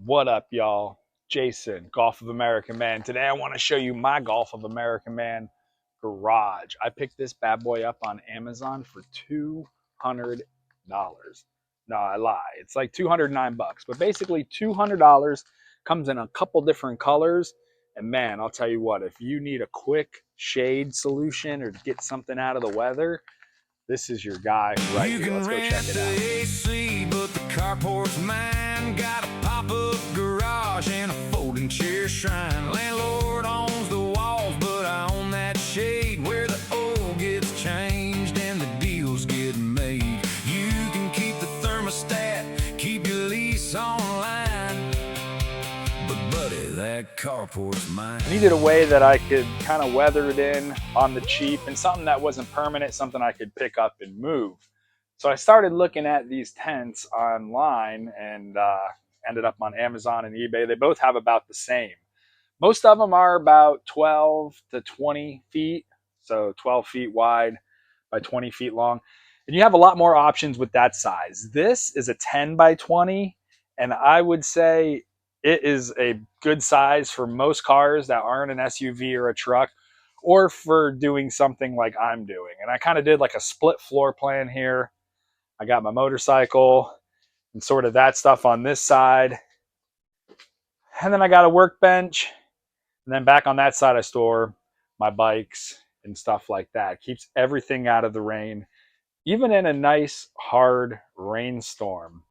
What up, y'all? Jason, Golf of America Man. Today I want to show you my Golf of America Man garage. I picked this bad boy up on Amazon for $200. No, I lie. It's like 209 bucks, but basically $200, comes in a couple different colors. And man, I'll tell you what, if you need a quick shade solution or to get something out of the weather, this is your guy right here. Let's go check it out. AC, but the carport's mine. Got a pop-up garage and a folding chair shrine. Landlord owns the walls, but I own that shade where the oil gets changed and the deals get made. You can keep the thermostat, keep your lease online, but buddy, that carport's mine. I needed a way that I could kind of weather it in on the cheap and something that wasn't permanent, something I could pick up and move. So I started looking at these tents online and ended up on Amazon and eBay. They both have about the same. Most of them are about 12 to 20 feet, so 12 feet wide by 20 feet long. And you have a lot more options with that size. This is a 10 by 20, and I would say it is a good size for most cars that aren't an SUV or a truck, or for doing something like I'm doing. And I kind of did like a split floor plan here. I got my motorcycle and sort of that stuff on this side. And then I got a workbench. And then back on that side, I store my bikes and stuff like that. Keeps everything out of the rain, even in a nice, hard rainstorm.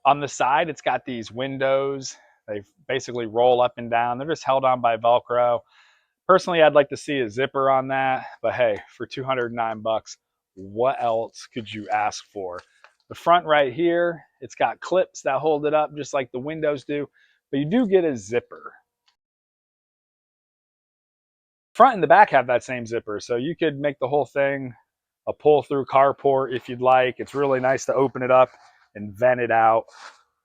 On the side, it's got these windows. They basically roll up and down. They're just held on by Velcro. Personally, I'd like to see a zipper on that, but hey, for 209 bucks, what else could you ask for? The front right here, it's got clips that hold it up just like the windows do, but you do get a zipper. Front and the back have that same zipper, so you could make the whole thing a pull-through carport if you'd like. It's really nice to open it up and vent it out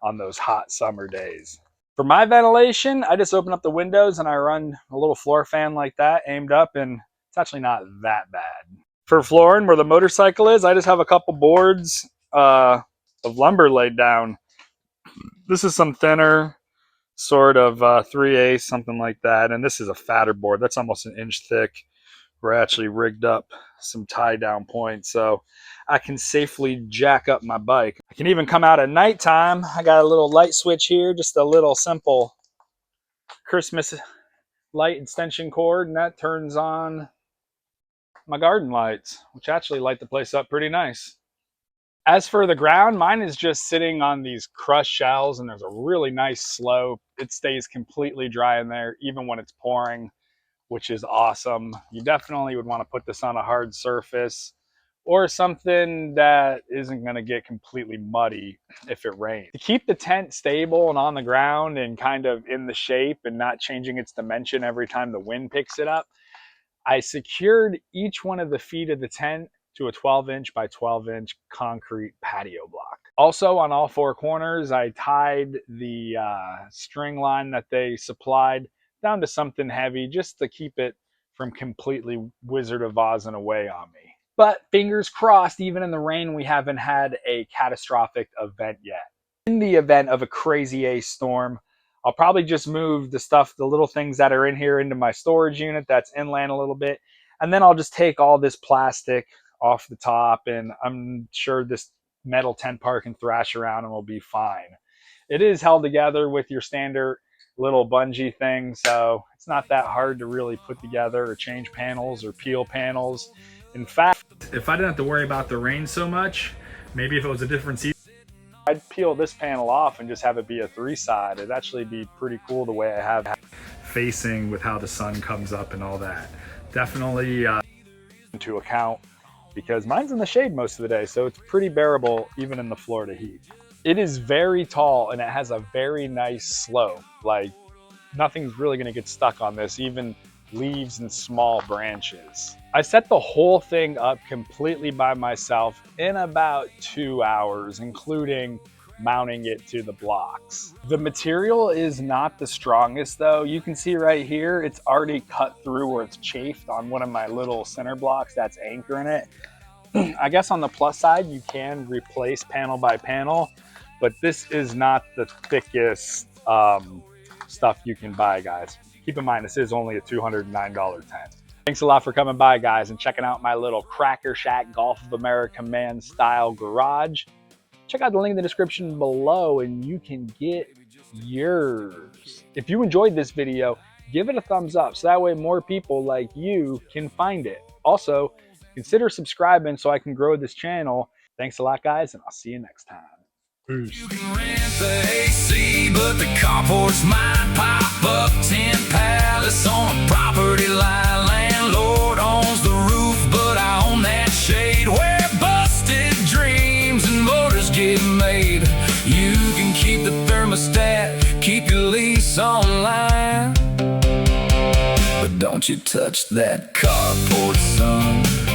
on those hot summer days. For my ventilation, I just open up the windows and I run a little floor fan like that aimed up, and it's actually not that bad. For flooring, where the motorcycle is, I just have a couple boards of lumber laid down. This is some thinner sort of 3/8, something like that, and this is a fatter board that's almost an inch thick. We're actually rigged up some tie down points so I can safely jack up my bike. I can even come out at nighttime. I got a little light switch here, just a little simple Christmas light extension cord, and that turns on my garden lights, which actually light the place up pretty nice. As for the ground, mine is just sitting on these crushed shells, and there's a really nice slope. It stays completely dry in there even when it's pouring, which is awesome. You definitely would want to put this on a hard surface or something that isn't going to get completely muddy if it rains. To keep the tent stable and on the ground and kind of in the shape and not changing its dimension every time the wind picks it up, I secured each one of the feet of the tent to a 12-inch by 12-inch concrete patio block. Also, on all four corners, I tied the string line that they supplied down to something heavy just to keep it from completely Wizard of Ozing away on me. But fingers crossed, even in the rain, we haven't had a catastrophic event yet. In the event of a crazy ace storm, I'll probably just move the stuff, the little things that are in here, into my storage unit that's inland a little bit. And then I'll just take all this plastic off the top, and I'm sure this metal tent part can thrash around and will be fine. It is held together with your standard little bungee thing, so it's not that hard to really put together or change panels or peel panels. In fact, if I didn't have to worry about the rain so much, maybe if it was a different season, I'd peel this panel off and just have it be a 3-side. It'd actually be pretty cool the way I have it facing with how the sun comes up and all that. Definitely into account, because mine's in the shade most of the day, so it's pretty bearable even in the Florida heat. It is very tall and it has a very nice slope. Like, nothing's really gonna get stuck on this, even leaves and small branches. I set the whole thing up completely by myself in about 2 hours, including mounting it to the blocks. The material is not the strongest though. You can see right here, it's already cut through where it's chafed on one of my little center blocks that's anchoring it. I guess on the plus side, you can replace panel by panel, but this is not the thickest stuff you can buy, guys. Keep in mind, this is only a $209 tent. Thanks a lot for coming by, guys, and checking out my little Cracker Shack Gulf of America man style garage. Check out the link in the description below and you can get yours. If you enjoyed this video, give it a thumbs up so that way more people like you can find it. Also, consider subscribing so I can grow this channel. Thanks a lot, guys, and I'll see you next time. Peace. You can rent the AC, but the carports might pop up. 10 pallets on a property line. Landlord owns the roof, but I own that shade where busted dreams and motors get made. You can keep the thermostat, keep your lease online, but don't you touch that carport, son.